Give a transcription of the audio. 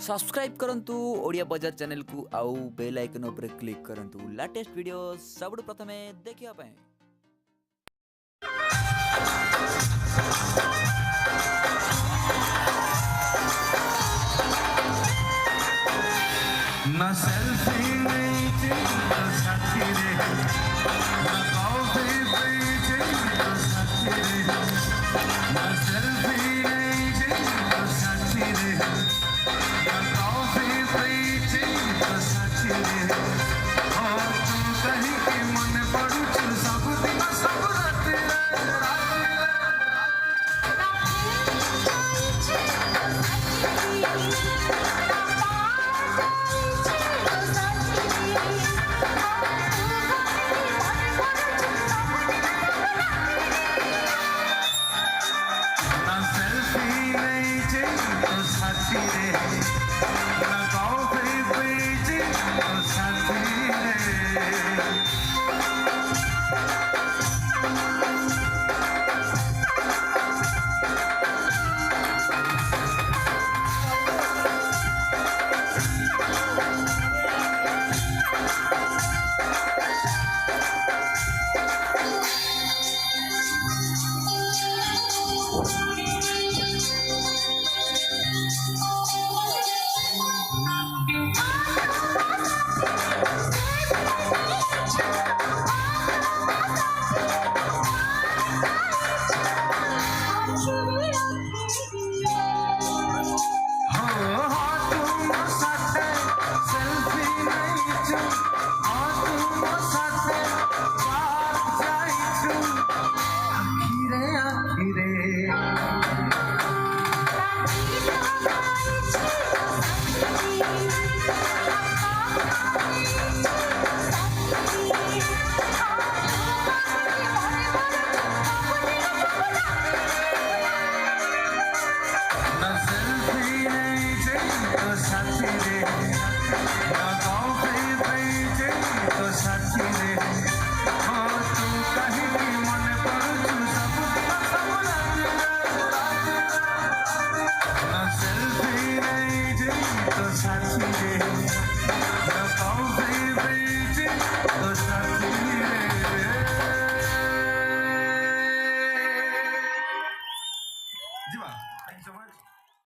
Subscribe करंतु ओडिया बजार channel को आउ बेल आइकन ऊपर क्लिक करंतु लेटेस्ट वीडियो सबुठ प्रथमे देखिया पाए। ना सेल्फी नहीं चाहिए साथी रे, ना कॉफी नहीं चाहिए साथी रे, ना